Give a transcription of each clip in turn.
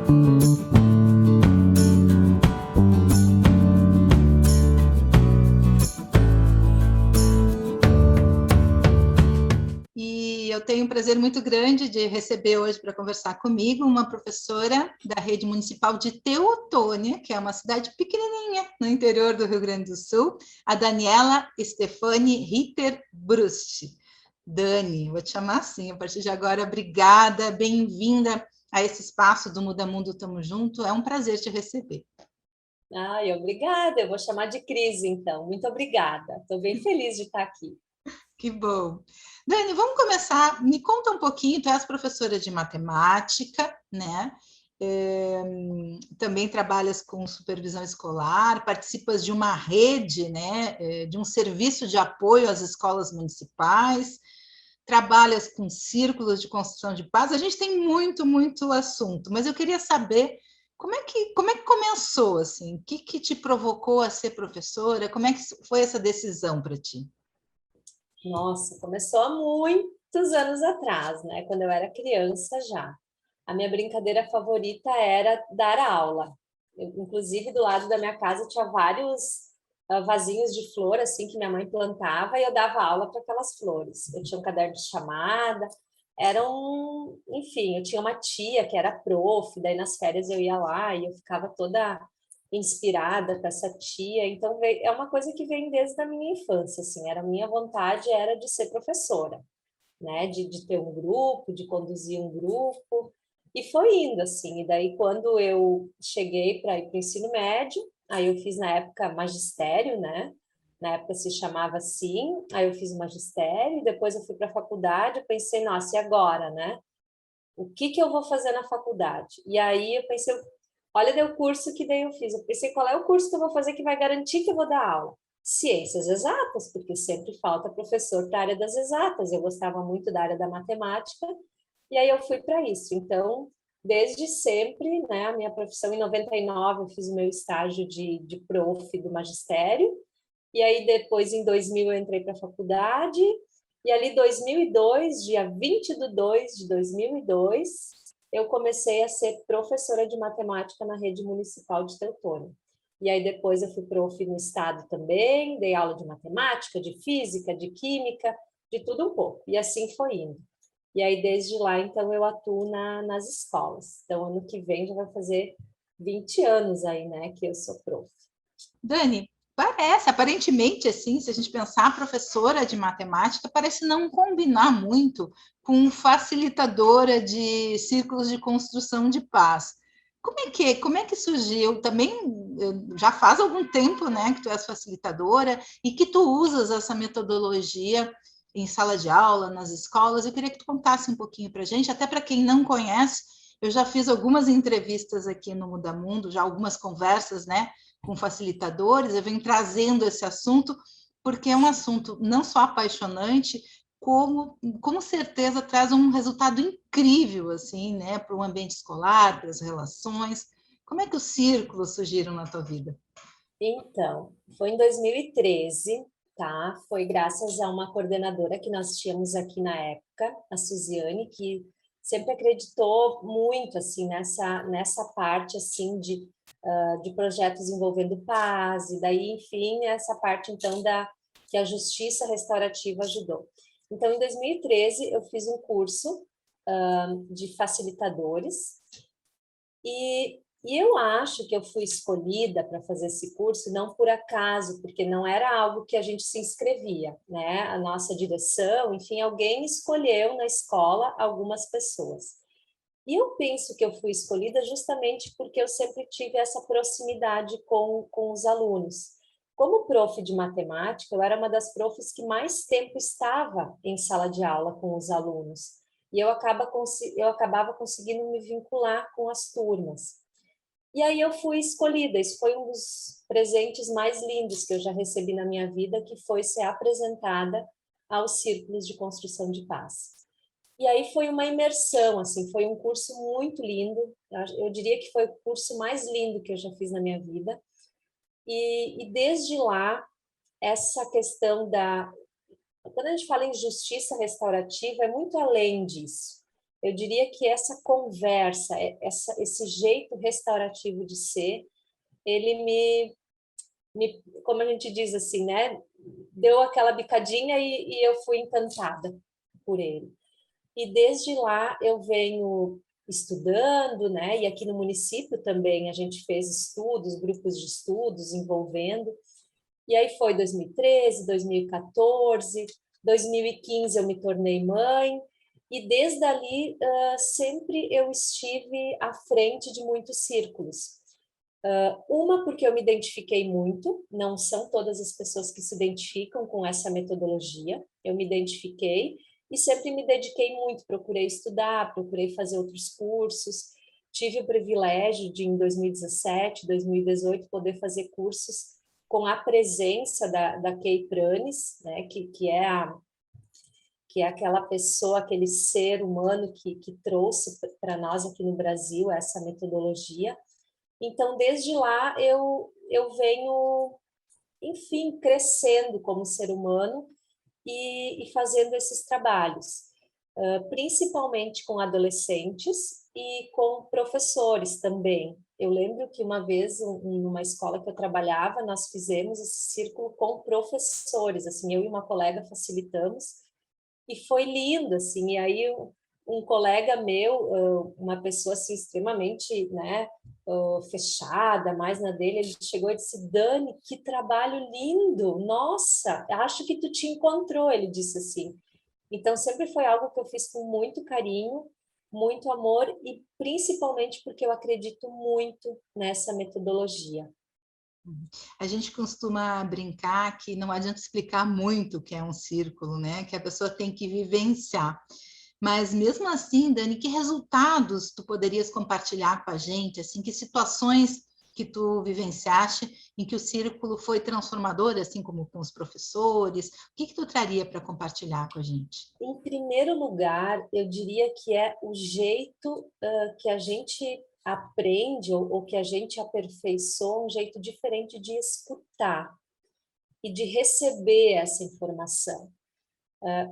E eu tenho um prazer muito grande de receber hoje para conversar comigo uma professora da Rede Municipal de Teutônia, que é uma cidade pequenininha no interior do Rio Grande do Sul, a Daniela Stefani Ritter Brust. Dani, vou te chamar assim a partir de agora. Obrigada, bem-vinda a esse espaço do Muda Mundo Tamo Junto. É um prazer te receber. Ai, obrigada. Eu vou chamar de Cris, então. Muito obrigada. Estou bem feliz de estar aqui. Que bom. Dani, vamos começar. Me conta um pouquinho, tu és professora de matemática, né? Também trabalhas com supervisão escolar, participas de uma rede, né? De um serviço de apoio às escolas municipais, trabalhas com círculos de construção de paz. A gente tem muito assunto, mas eu queria saber como é que começou, assim? O que te provocou a ser professora? Como é que foi essa decisão para ti? Nossa, começou há muitos anos atrás, né? Quando eu era criança já. A minha brincadeira favorita era dar aula. Inclusive, do lado da minha casa tinha vários vasinhos de flor, assim, que minha mãe plantava, e eu dava aula para aquelas flores. Eu tinha um caderno de chamada, enfim, eu tinha uma tia que era prof, daí nas férias eu ia lá e eu ficava toda inspirada com essa tia. Então, é uma coisa que vem desde a minha infância, assim, a minha vontade era de ser professora, né, de ter um grupo, de conduzir um grupo, e foi indo, assim, e daí quando eu cheguei para ir para o ensino médio, aí eu fiz na época magistério, né, na época se chamava assim, aí eu fiz o magistério, e depois eu fui para a faculdade, eu pensei, nossa, e agora, né, o que eu vou fazer na faculdade? E aí eu pensei, olha, deu curso que daí eu fiz, eu pensei, qual é o curso que eu vou fazer que vai garantir que eu vou dar aula? Ciências exatas, porque sempre falta professor para a área das exatas. Eu gostava muito da área da matemática, e aí eu fui para isso. Então, desde sempre, né, a minha profissão, em 99, eu fiz o meu estágio de prof do magistério, e aí depois, em 2000, eu entrei para a faculdade, e ali 2002, dia 20 de 2 de 2002, eu comecei a ser professora de matemática na rede municipal de Teutônia. E aí depois eu fui prof no estado também, dei aula de matemática, de física, de química, de tudo um pouco. E assim foi indo. E aí desde lá, então, eu atuo nas escolas. Então, ano que vem já vai fazer 20 anos aí, né, que eu sou prof. Dani, parece, aparentemente, assim, se a gente pensar, a professora de matemática parece não combinar muito com facilitadora de círculos de construção de paz. Como é que surgiu? Também já faz algum tempo, né, que tu és facilitadora e que tu usas essa metodologia em sala de aula, nas escolas. Eu queria que tu contasse um pouquinho para a gente, até para quem não conhece. Eu já fiz algumas entrevistas aqui no Muda Mundo, já algumas conversas, né, com facilitadores. Eu venho trazendo esse assunto porque é um assunto não só apaixonante, como com certeza traz um resultado incrível, assim, né, para o ambiente escolar, para as relações. Como é que os círculos surgiram na tua vida? Então, foi em 2013, tá? Foi graças a uma coordenadora que nós tínhamos aqui na época, a Suziane, que sempre acreditou muito, assim, nessa parte, assim, de projetos envolvendo paz, e daí, enfim, essa parte, então, que a justiça restaurativa ajudou. Então, em 2013, eu fiz um curso de facilitadores, e eu acho que eu fui escolhida para fazer esse curso não por acaso, porque não era algo que a gente se inscrevia, né? A nossa direção, enfim, alguém escolheu na escola algumas pessoas. E eu penso que eu fui escolhida justamente porque eu sempre tive essa proximidade com os alunos. Como prof de matemática, eu era uma das profs que mais tempo estava em sala de aula com os alunos. E eu acabava conseguindo me vincular com as turmas. E aí eu fui escolhida. Isso foi um dos presentes mais lindos que eu já recebi na minha vida, que foi ser apresentada aos círculos de construção de paz. E aí foi uma imersão, assim, foi um curso muito lindo. Eu diria que foi o curso mais lindo que eu já fiz na minha vida. E desde lá, essa questão quando a gente fala em justiça restaurativa, é muito além disso. Eu diria que essa conversa, esse jeito restaurativo de ser, ele como a gente diz assim, né? Deu aquela bicadinha e eu fui encantada por ele. E desde lá eu venho estudando, né? E aqui no município também a gente fez estudos, grupos de estudos envolvendo. E aí foi 2013, 2014, 2015 eu me tornei mãe. E desde ali sempre eu estive à frente de muitos círculos. Uma, porque eu me identifiquei muito, não são todas as pessoas que se identificam com essa metodologia, eu me identifiquei e sempre me dediquei muito, procurei estudar, procurei fazer outros cursos, tive o privilégio de, em 2017, 2018, poder fazer cursos com a presença da Kay Pranes, né, que é aquela pessoa, aquele ser humano que trouxe para nós aqui no Brasil essa metodologia. Então, desde lá, eu venho, enfim, crescendo como ser humano e fazendo esses trabalhos, principalmente com adolescentes e com professores também. Eu lembro que uma vez, numa escola que eu trabalhava, nós fizemos esse círculo com professores, assim, eu e uma colega facilitamos, e foi lindo, assim, e aí um colega meu, uma pessoa assim extremamente, né, fechada, mais na dele, ele chegou e disse: Dani, que trabalho lindo, nossa, acho que tu te encontrou, ele disse assim. Então sempre foi algo que eu fiz com muito carinho, muito amor e principalmente porque eu acredito muito nessa metodologia. A gente costuma brincar que não adianta explicar muito o que é um círculo, né? Que a pessoa tem que vivenciar. Mas mesmo assim, Dani, que resultados tu poderias compartilhar com a gente? Assim, que situações que tu vivenciaste em que o círculo foi transformador, assim como com os professores? O que que tu traria para compartilhar com a gente? Em primeiro lugar, eu diria que é o jeito que a gente aprende ou que a gente aperfeiçoa um jeito diferente de escutar e de receber essa informação.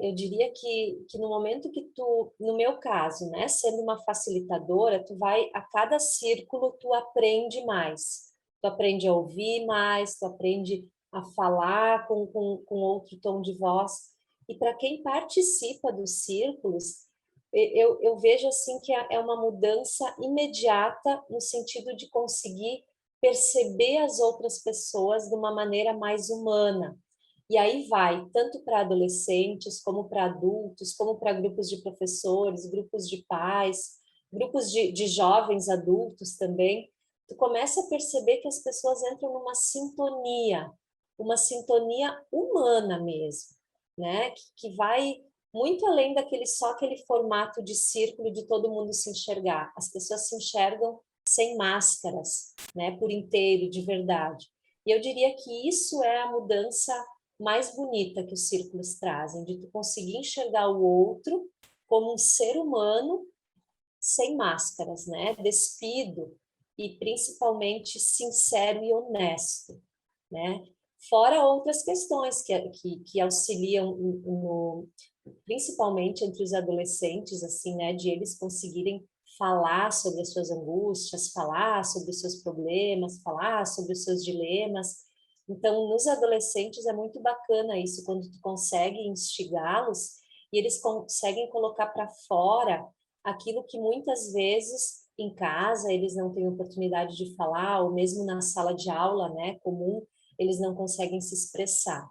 Eu diria que no momento que tu, no meu caso, né, sendo uma facilitadora, tu vai, a cada círculo, tu aprende mais. Tu aprende a ouvir mais, tu aprende a falar com outro tom de voz. E para quem participa dos círculos, eu vejo assim que é uma mudança imediata no sentido de conseguir perceber as outras pessoas de uma maneira mais humana. E aí vai, tanto para adolescentes, como para adultos, como para grupos de professores, grupos de pais, grupos de jovens adultos também. Tu começa a perceber que as pessoas entram numa sintonia, uma sintonia humana mesmo, né? Que vai muito além daquele só aquele formato de círculo de todo mundo se enxergar. As pessoas se enxergam sem máscaras, né? Por inteiro, de verdade. E eu diria que isso é a mudança mais bonita que os círculos trazem, de tu conseguir enxergar o outro como um ser humano sem máscaras, né? Despido e principalmente sincero e honesto, né? Fora outras questões que auxiliam principalmente entre os adolescentes, assim, né? De eles conseguirem falar sobre as suas angústias, falar sobre os seus problemas, falar sobre os seus dilemas. Então, nos adolescentes é muito bacana isso, quando tu consegue instigá-los e eles conseguem colocar para fora aquilo que muitas vezes em casa eles não têm oportunidade de falar, ou mesmo na sala de aula, né, comum, eles não conseguem se expressar.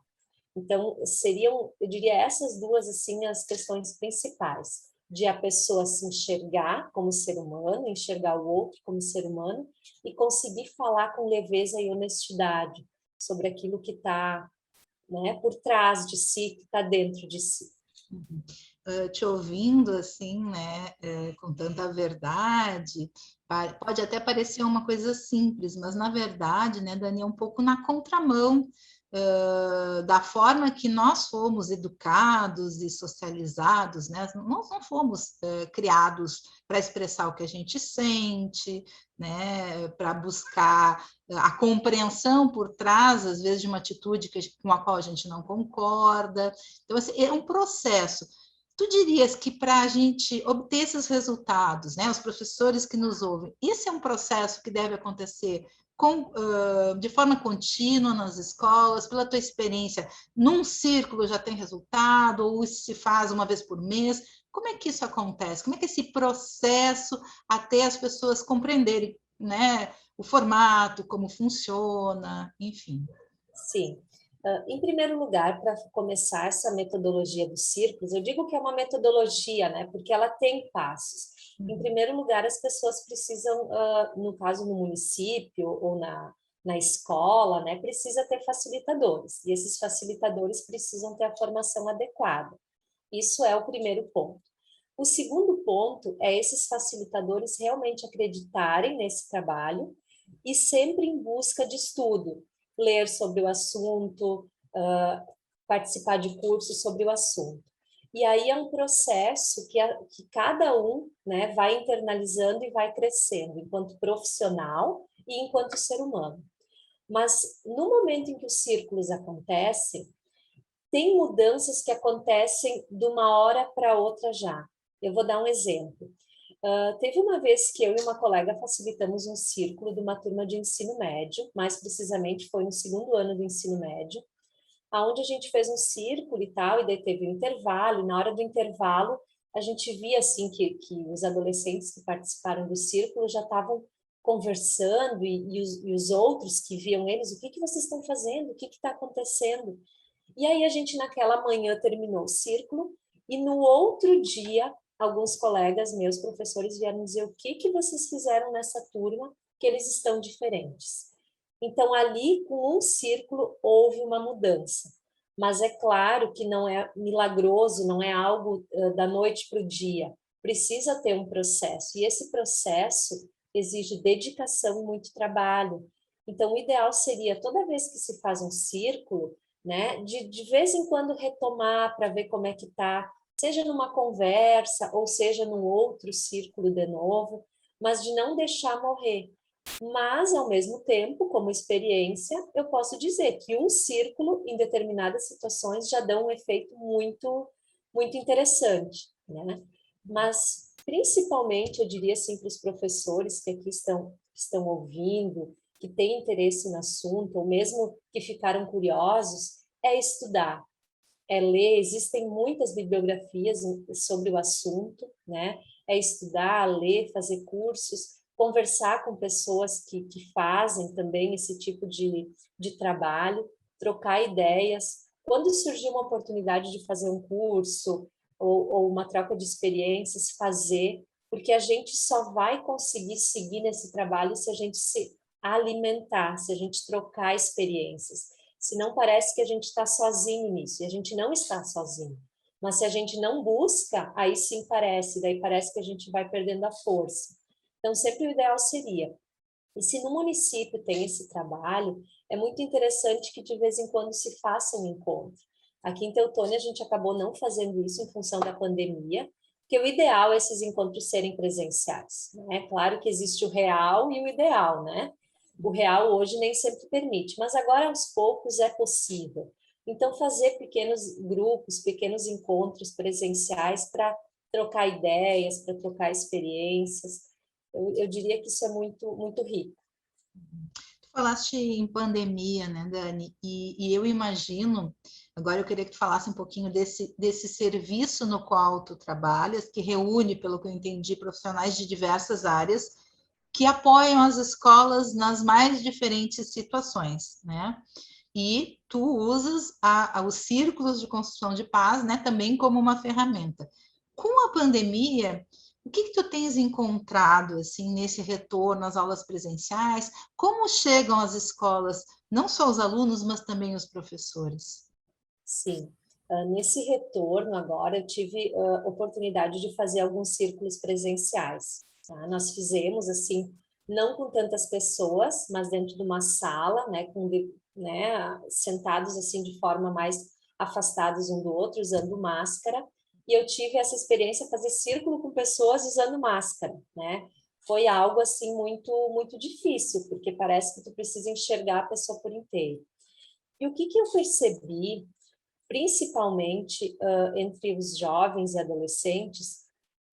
Então, seriam, eu diria, essas duas, assim, as questões principais, de a pessoa se enxergar como ser humano, enxergar o outro como ser humano, e conseguir falar com leveza e honestidade sobre aquilo que está, né, por trás de si, que está dentro de si. Te ouvindo assim, né, com tanta verdade, pode até parecer uma coisa simples, mas na verdade, né, Dani, é um pouco na contramão da forma que nós fomos educados e socializados, né? Nós não fomos criados para expressar o que a gente sente, né? Para buscar a compreensão por trás, às vezes, de uma atitude com a qual a gente não concorda. Então, assim, é um processo. Tu dirias que para a gente obter esses resultados, né, os professores que nos ouvem, esse é um processo que deve acontecer de forma contínua nas escolas, pela tua experiência, num círculo já tem resultado, ou isso se faz uma vez por mês? Como é que isso acontece? Como é que esse processo até as pessoas compreenderem, né, o formato, como funciona, enfim? Sim. Em primeiro lugar, para começar essa metodologia dos círculos, eu digo que é uma metodologia, né, porque ela tem passos. Em primeiro lugar, as pessoas precisam, no caso no município ou na escola, né, precisa ter facilitadores, e esses facilitadores precisam ter a formação adequada. Isso é o primeiro ponto. O segundo ponto é esses facilitadores realmente acreditarem nesse trabalho e sempre em busca de estudo, ler sobre o assunto, participar de cursos sobre o assunto. E aí é um processo que cada um, né, vai internalizando e vai crescendo enquanto profissional e enquanto ser humano. Mas no momento em que os círculos acontecem, tem mudanças que acontecem de uma hora para outra já. Eu vou dar um exemplo. Teve uma vez que eu e uma colega facilitamos um círculo de uma turma de ensino médio, mais precisamente foi no segundo ano do ensino médio, aonde a gente fez um círculo e tal, e daí teve um intervalo, e na hora do intervalo a gente via assim que os adolescentes que participaram do círculo já estavam conversando, e os outros que viam eles, o que vocês estão fazendo? O que está acontecendo? E aí a gente naquela manhã terminou o círculo, e no outro dia alguns colegas meus, professores, vieram dizer o que vocês fizeram nessa turma, que eles estão diferentes. Então, ali, com um círculo, houve uma mudança. Mas é claro que não é milagroso, não é algo da noite para o dia. Precisa ter um processo. E esse processo exige dedicação e muito trabalho. Então, o ideal seria, toda vez que se faz um círculo, né, de vez em quando retomar para ver como é que está, seja numa conversa ou seja num outro círculo de novo, mas de não deixar morrer. Mas, ao mesmo tempo, como experiência, eu posso dizer que um círculo, em determinadas situações, já dá um efeito muito, muito interessante, né? Mas, principalmente, eu diria assim para os professores que aqui estão ouvindo, que têm interesse no assunto, ou mesmo que ficaram curiosos, é estudar, é ler. Existem muitas bibliografias sobre o assunto, né? É estudar, ler, fazer cursos, conversar com pessoas que fazem também esse tipo de trabalho, trocar ideias. Quando surgir uma oportunidade de fazer um curso ou uma troca de experiências, fazer, porque a gente só vai conseguir seguir nesse trabalho se a gente se alimentar, se a gente trocar experiências. Senão parece que a gente está sozinho nisso, e a gente não está sozinho. Mas se a gente não busca, aí sim parece, daí parece que a gente vai perdendo a força. Então, sempre o ideal seria, e se no município tem esse trabalho, é muito interessante que de vez em quando se faça um encontro. Aqui em Teutônia a gente acabou não fazendo isso em função da pandemia, porque o ideal é esses encontros serem presenciais, né? Claro que existe o real e o ideal, né? O real hoje nem sempre permite, mas agora aos poucos é possível. Então, fazer pequenos grupos, pequenos encontros presenciais para trocar ideias, para trocar experiências, eu diria que isso é muito, muito rico. Tu falaste em pandemia, né, Dani? E eu imagino, agora eu queria que tu falasse um pouquinho desse serviço no qual tu trabalhas, que reúne, pelo que eu entendi, profissionais de diversas áreas que apoiam as escolas nas mais diferentes situações, né? E tu usas os círculos de construção de paz, né, também como uma ferramenta. Com a pandemia, o que tu tens encontrado assim nesse retorno às aulas presenciais? Como chegam às escolas, não só os alunos, mas também os professores? Sim. Nesse retorno agora, eu tive oportunidade de fazer alguns círculos presenciais. Tá? Nós fizemos, assim, não com tantas pessoas, mas dentro de uma sala, né, sentados, assim, de forma mais afastados um do outro, usando máscara. E eu tive essa experiência de fazer círculo com pessoas usando máscara, né? Foi algo, assim, muito, muito difícil, porque parece que tu precisa enxergar a pessoa por inteiro. E o que eu percebi principalmente entre os jovens e adolescentes,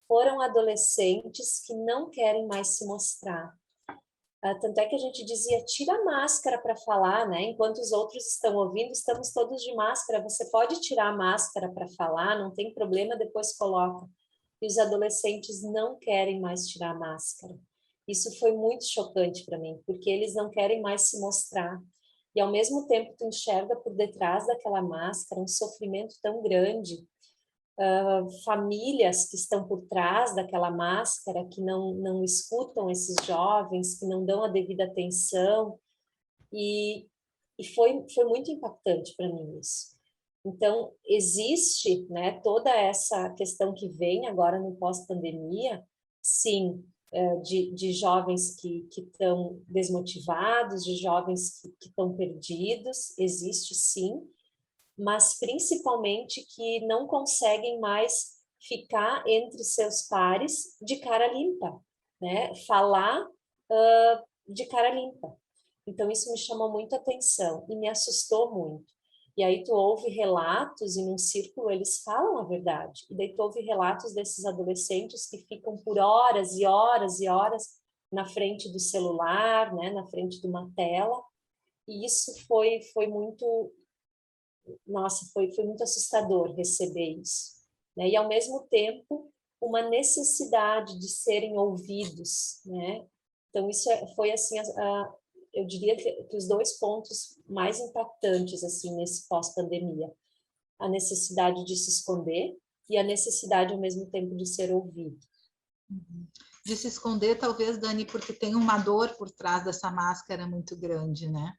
foram adolescentes que não querem mais se mostrar. Tanto é que a gente dizia, tira a máscara para falar, né? Enquanto os outros estão ouvindo, estamos todos de máscara. Você pode tirar a máscara para falar, não tem problema, depois coloca. E os adolescentes não querem mais tirar a máscara. Isso foi muito chocante para mim, porque eles não querem mais se mostrar. E ao mesmo tempo tu enxerga por detrás daquela máscara um sofrimento tão grande, famílias que estão por trás daquela máscara, que não escutam esses jovens, que não dão a devida atenção, e foi muito impactante para mim isso. Então, existe, né, toda essa questão que vem agora no pós-pandemia, sim, de jovens que estão desmotivados, de jovens que estão perdidos, existe sim, mas principalmente que não conseguem mais ficar entre seus pares de cara limpa, né? Falar de cara limpa. Então, isso me chamou muito atenção e me assustou muito. E aí tu ouve relatos, e num círculo eles falam a verdade. E daí tu ouve relatos desses adolescentes que ficam por horas e horas e horas na frente do celular, né? Na frente de uma tela. E isso foi muito, nossa, foi muito assustador receber isso, né? E ao mesmo tempo uma necessidade de serem ouvidos, né? Então isso foi assim, eu diria que os dois pontos mais impactantes assim nesse pós-pandemia, a necessidade de se esconder e a necessidade ao mesmo tempo de ser ouvido. De se esconder, talvez, Dani, porque tem uma dor por trás dessa máscara muito grande, né?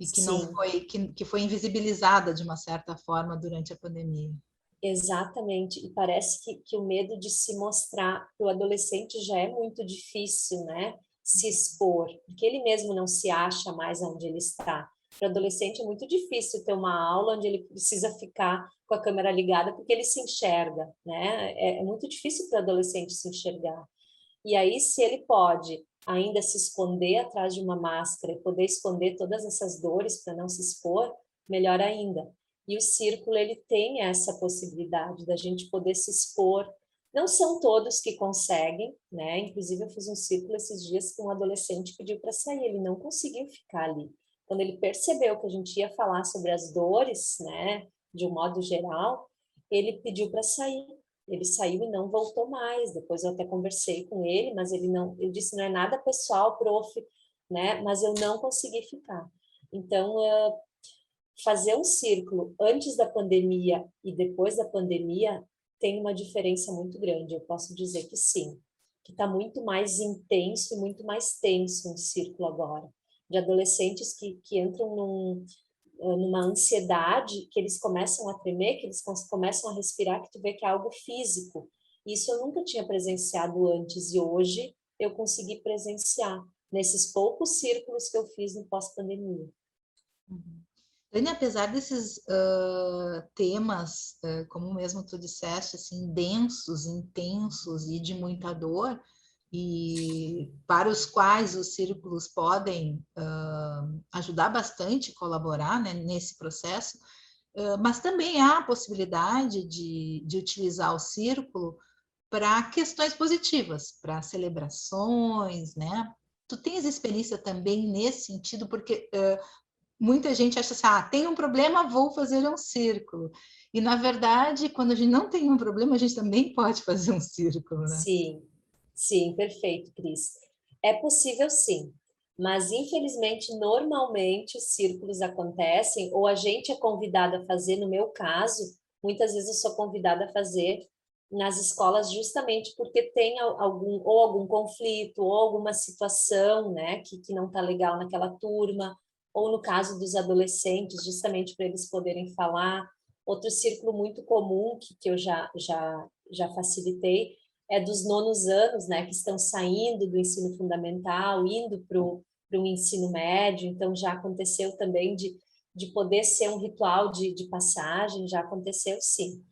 E que não Sim. foi, que foi invisibilizada de uma certa forma durante a pandemia. Exatamente, e parece que o medo de se mostrar para o adolescente já é muito difícil, né? Se expor, porque ele mesmo não se acha mais onde ele está. Para o adolescente é muito difícil ter uma aula onde ele precisa ficar com a câmera ligada porque ele se enxerga, né? É muito difícil para o adolescente se enxergar. E aí, se ele pode ainda se esconder atrás de uma máscara e poder esconder todas essas dores para não se expor, melhor ainda. E o círculo, ele tem essa possibilidade da gente poder se expor. Não são todos que conseguem, né? Inclusive, eu fiz um círculo esses dias que um adolescente pediu para sair, ele não conseguiu ficar ali. Quando ele percebeu que a gente ia falar sobre as dores, né, de um modo geral, ele pediu para sair. Ele saiu e não voltou mais. Depois eu até conversei com ele, mas ele disse, não é nada pessoal, prof, né? Mas eu não consegui ficar. Então, fazer um círculo antes da pandemia e depois da pandemia tem uma diferença muito grande. Eu posso dizer que sim, que está muito mais intenso e muito mais tenso um círculo agora, de adolescentes que entram numa ansiedade, que eles começam a tremer, que eles começam a respirar, que tu vê que é algo físico. Isso eu nunca tinha presenciado antes e hoje eu consegui presenciar nesses poucos círculos que eu fiz no pós-pandemia. Dani, apesar desses temas, como mesmo tu disseste, assim, densos, intensos e de muita dor, e para os quais os círculos podem ajudar bastante, colaborar, né, nesse processo, mas também há a possibilidade de utilizar o círculo para questões positivas, para celebrações, né? Tu tens experiência também nesse sentido, porque muita gente acha assim, tem um problema, vou fazer um círculo. E, na verdade, quando a gente não tem um problema, a gente também pode fazer um círculo, né? Sim, sim, perfeito, Cris. É possível sim, mas infelizmente, normalmente os círculos acontecem, ou a gente é convidada a fazer, no meu caso, muitas vezes eu sou convidada a fazer nas escolas justamente porque tem algum conflito, ou alguma situação, né, que não está legal naquela turma, ou no caso dos adolescentes, justamente para eles poderem falar. Outro círculo muito comum que eu já facilitei é dos nonos anos, né, que estão saindo do ensino fundamental, indo para o ensino médio, então já aconteceu também de poder ser um ritual de passagem, já aconteceu sim.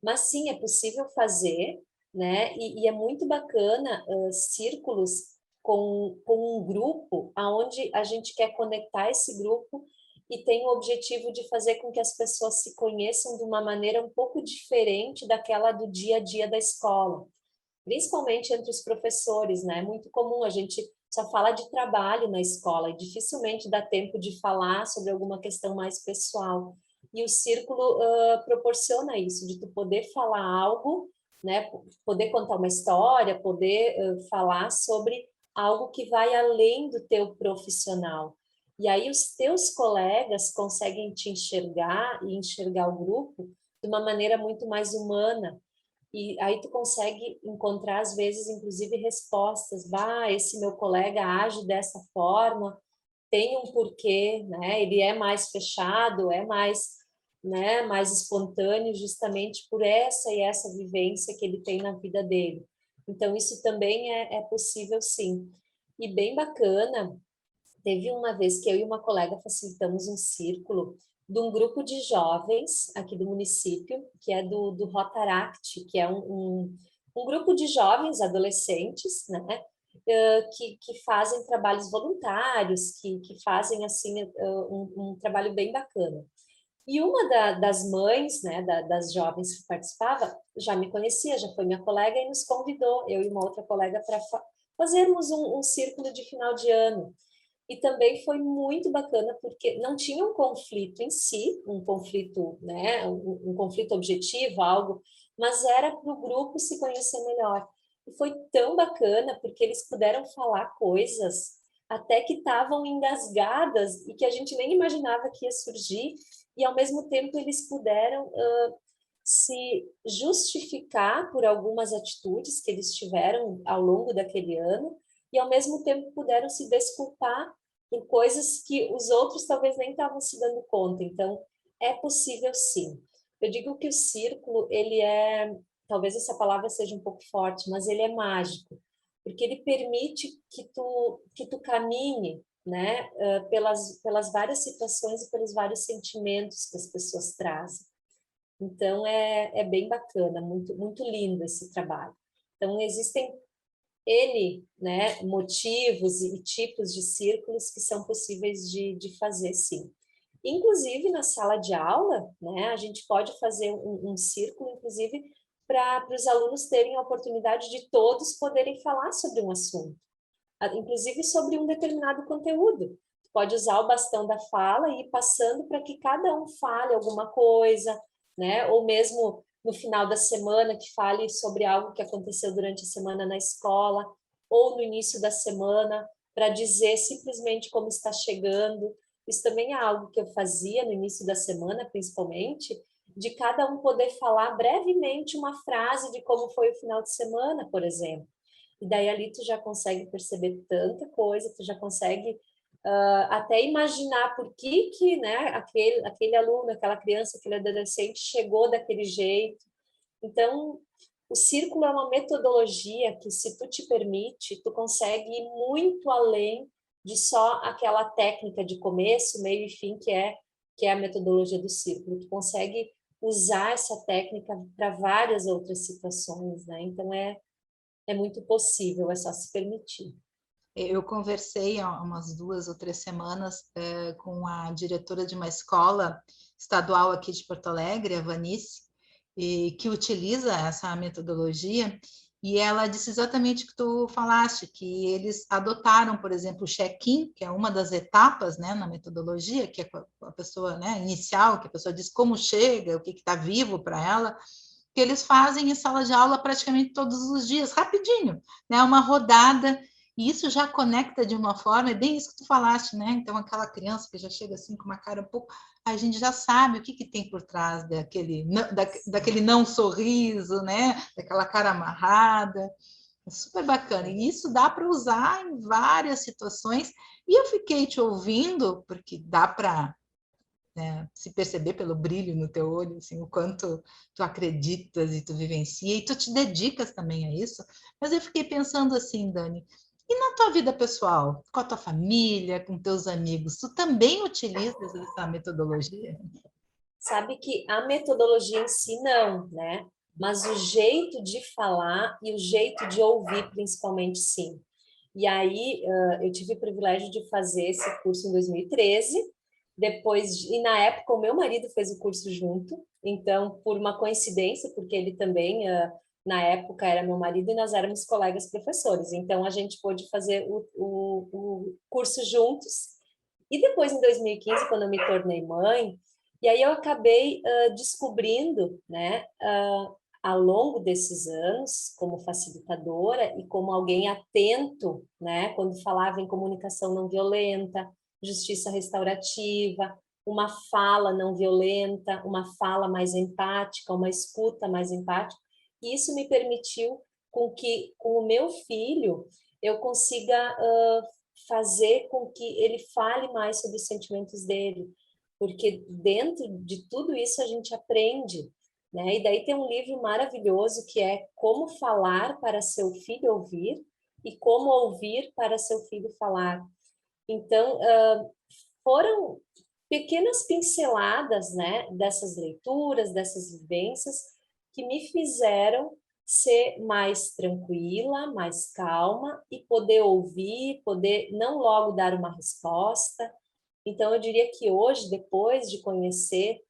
Mas sim, é possível fazer, né, e é muito bacana círculos com um grupo aonde a gente quer conectar esse grupo e tem o objetivo de fazer com que as pessoas se conheçam de uma maneira um pouco diferente daquela do dia a dia da escola, principalmente entre os professores, né? É muito comum, a gente só fala de trabalho na escola e dificilmente dá tempo de falar sobre alguma questão mais pessoal. E o círculo proporciona isso, de tu poder falar algo, né? Poder contar uma história, poder falar sobre algo que vai além do teu profissional. E aí os teus colegas conseguem te enxergar e enxergar o grupo de uma maneira muito mais humana, e aí tu consegue encontrar, às vezes, inclusive, respostas. Bah, esse meu colega age dessa forma, tem um porquê, né? Ele é mais fechado, é mais, né, mais espontâneo, justamente por essa e essa vivência que ele tem na vida dele. Então, isso também é possível, sim. E bem bacana, teve uma vez que eu e uma colega facilitamos um círculo de um grupo de jovens aqui do município, que é do Rotaract, que é um grupo de jovens adolescentes, né, que fazem trabalhos voluntários, que fazem, assim, um trabalho bem bacana. E uma das mães, né, das jovens que participava, já me conhecia, já foi minha colega e nos convidou, eu e uma outra colega, para fazermos um círculo de final de ano. E também foi muito bacana, porque não tinha um conflito em si, um conflito, né, um conflito objetivo, algo, mas era para o grupo se conhecer melhor. E foi tão bacana, porque eles puderam falar coisas até que estavam engasgadas e que a gente nem imaginava que ia surgir, e ao mesmo tempo eles puderam se justificar por algumas atitudes que eles tiveram ao longo daquele ano, e ao mesmo tempo puderam se desculpar por coisas que os outros talvez nem estavam se dando conta. Então, é possível sim. Eu digo que o círculo, ele é, talvez essa palavra seja um pouco forte, mas ele é mágico, porque ele permite que tu caminhe, né, pelas várias situações e pelos vários sentimentos que as pessoas trazem. Então, é bem bacana, muito, muito lindo esse trabalho. Então, existem né, motivos e tipos de círculos que são possíveis de fazer, sim. Inclusive, na sala de aula, né, a gente pode fazer um círculo, inclusive, para os alunos terem a oportunidade de todos poderem falar sobre um assunto, inclusive sobre um determinado conteúdo. Pode usar o bastão da fala e ir passando para que cada um fale alguma coisa, né? Ou mesmo no final da semana que fale sobre algo que aconteceu durante a semana na escola, ou no início da semana, para dizer simplesmente como está chegando. Isso também é algo que eu fazia no início da semana, principalmente, de cada um poder falar brevemente uma frase de como foi o final de semana, por exemplo. E daí ali tu já consegue perceber tanta coisa, tu já consegue até imaginar por que né, aquele aluno, aquela criança, aquele adolescente chegou daquele jeito. Então, o círculo é uma metodologia que, se tu te permite, tu consegue ir muito além de só aquela técnica de começo, meio e fim, que é a metodologia do círculo. Tu consegue usar essa técnica para várias outras situações, né? Então, é muito possível, é só se permitir. Eu conversei há umas 2 ou 3 semanas com a diretora de uma escola estadual aqui de Porto Alegre, a Vanice, que utiliza essa metodologia, e ela disse exatamente o que tu falaste, que eles adotaram, por exemplo, o check-in, que é uma das etapas, né, na metodologia, que é a pessoa, né, inicial, que a pessoa diz como chega, o que está vivo para ela, que eles fazem em sala de aula praticamente todos os dias, rapidinho, né, uma rodada. E isso já conecta de uma forma, é bem isso que tu falaste, né? Então, aquela criança que já chega assim com uma cara um pouco, a gente já sabe o que tem por trás daquele não sorriso, né? Daquela cara amarrada. É super bacana. E isso dá para usar em várias situações. E eu fiquei te ouvindo, porque dá para se perceber pelo brilho no teu olho, assim, o quanto tu acreditas e tu vivencia, e tu te dedicas também a isso. Mas eu fiquei pensando assim, Dani, e na tua vida pessoal, com a tua família, com teus amigos, tu também utilizas essa metodologia? Sabe que a metodologia em si não, né? Mas o jeito de falar e o jeito de ouvir, principalmente, sim. E aí, eu tive o privilégio de fazer esse curso em 2013, Depois, e na época o meu marido fez o curso junto, então por uma coincidência, porque ele também na época era meu marido e nós éramos colegas professores, então a gente pôde fazer o curso juntos. E depois, em 2015, quando eu me tornei mãe, e aí eu acabei descobrindo, né, ao longo desses anos, como facilitadora e como alguém atento, né, quando falava em comunicação não violenta, justiça restaurativa, uma fala não violenta, uma fala mais empática, uma escuta mais empática. E isso me permitiu com que, com o meu filho, eu consiga fazer com que ele fale mais sobre os sentimentos dele, porque dentro de tudo isso a gente aprende, né? E daí tem um livro maravilhoso que é Como Falar para Seu Filho Ouvir e Como Ouvir para Seu Filho Falar. Então, foram pequenas pinceladas, né, dessas leituras, dessas vivências, que me fizeram ser mais tranquila, mais calma e poder ouvir, poder não logo dar uma resposta. Então, eu diria que hoje, depois de conhecer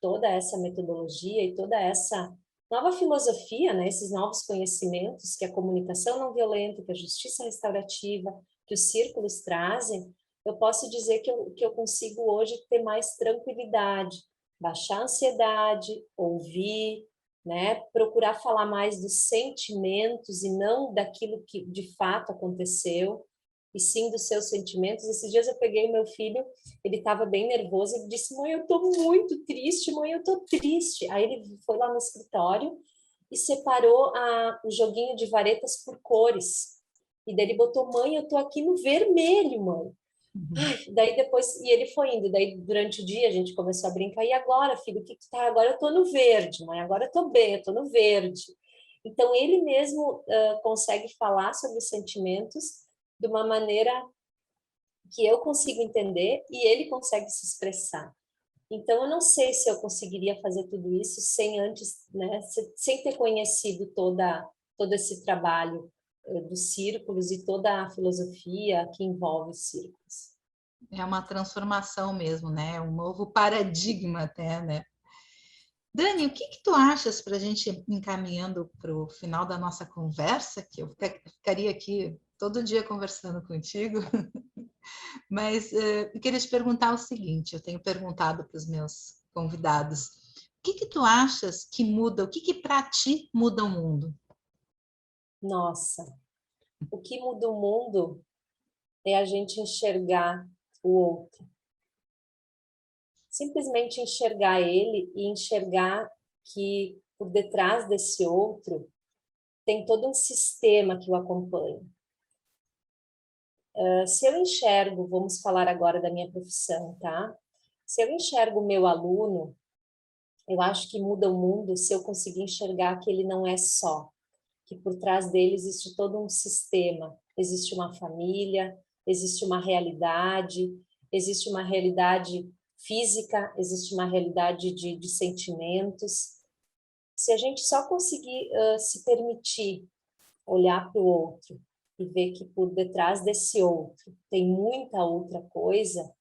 toda essa metodologia e toda essa nova filosofia, né, esses novos conhecimentos que a comunicação não violenta, que a justiça restaurativa, que os círculos trazem, eu posso dizer que eu consigo hoje ter mais tranquilidade, baixar a ansiedade, ouvir, né, procurar falar mais dos sentimentos e não daquilo que de fato aconteceu, e sim dos seus sentimentos. Esses dias eu peguei o meu filho, ele estava bem nervoso, ele disse: mãe, eu estou muito triste, mãe, eu estou triste. Aí ele foi lá no escritório e separou o joguinho de varetas por cores. E daí ele botou: mãe, eu estou aqui no vermelho, mãe. Uhum. Ai, daí depois, e ele foi indo, daí durante o dia a gente começou a brincar: e agora, filho, o que que tá? Agora eu tô no verde, mãe, agora eu tô bem, eu tô no verde. Então ele mesmo consegue falar sobre os sentimentos de uma maneira que eu consigo entender e ele consegue se expressar. Então eu não sei se eu conseguiria fazer tudo isso sem antes, né, sem ter conhecido todo esse trabalho dos círculos e toda a filosofia que envolve os círculos. É uma transformação mesmo, né? Um novo paradigma até, né? Dani, o que que tu achas para a gente ir encaminhando para o final da nossa conversa, que eu ficaria aqui todo dia conversando contigo, mas eu queria te perguntar o seguinte, eu tenho perguntado para os meus convidados, o que que tu achas que muda, o que que para ti muda o mundo? Nossa, o que muda o mundo é a gente enxergar o outro. Simplesmente enxergar ele e enxergar que por detrás desse outro tem todo um sistema que o acompanha. Se eu enxergo, vamos falar agora da minha profissão, tá? Se eu enxergo o meu aluno, eu acho que muda o mundo se eu conseguir enxergar que ele não é só, que por trás dele existe todo um sistema, existe uma família, existe uma realidade física, existe uma realidade de sentimentos. Se a gente só conseguir se permitir olhar para o outro e ver que por detrás desse outro tem muita outra coisa,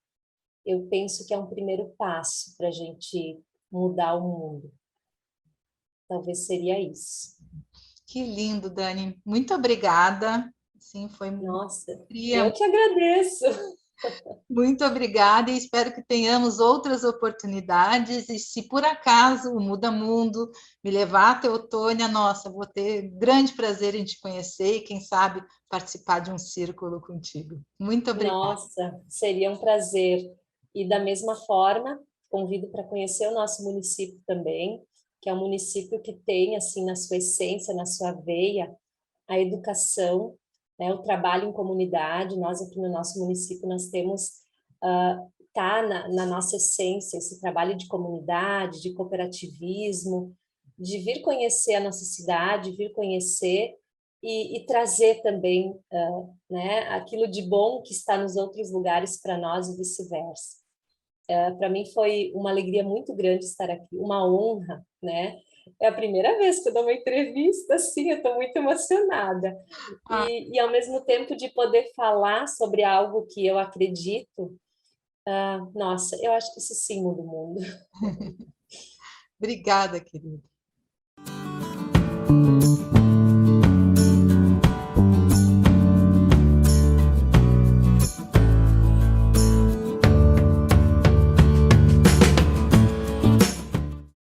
eu penso que é um primeiro passo para a gente mudar o mundo. Talvez seria isso. Que lindo, Dani. Muito obrigada. Sim, foi Nossa, queria eu que agradeço. muito obrigada e espero que tenhamos outras oportunidades. E se por acaso o Muda Mundo me levar até Otônia, nossa, vou ter grande prazer em te conhecer e, quem sabe, participar de um círculo contigo. Muito obrigada. Nossa, seria um prazer. E da mesma forma, convido para conhecer o nosso município também, que é um município que tem, assim, na sua essência, na sua veia, a educação, né, o trabalho em comunidade. Nós aqui no nosso município, nós temos, tá na nossa essência, esse trabalho de comunidade, de cooperativismo, de vir conhecer a nossa cidade, vir conhecer e trazer também né, aquilo de bom que está nos outros lugares para nós e vice-versa. Para mim foi uma alegria muito grande estar aqui, uma honra, né? É a primeira vez que eu dou uma entrevista, assim, eu estou muito emocionada. Ah, E ao mesmo tempo de poder falar sobre algo que eu acredito, Nossa, eu acho que isso sim muda o mundo. Obrigada, querida.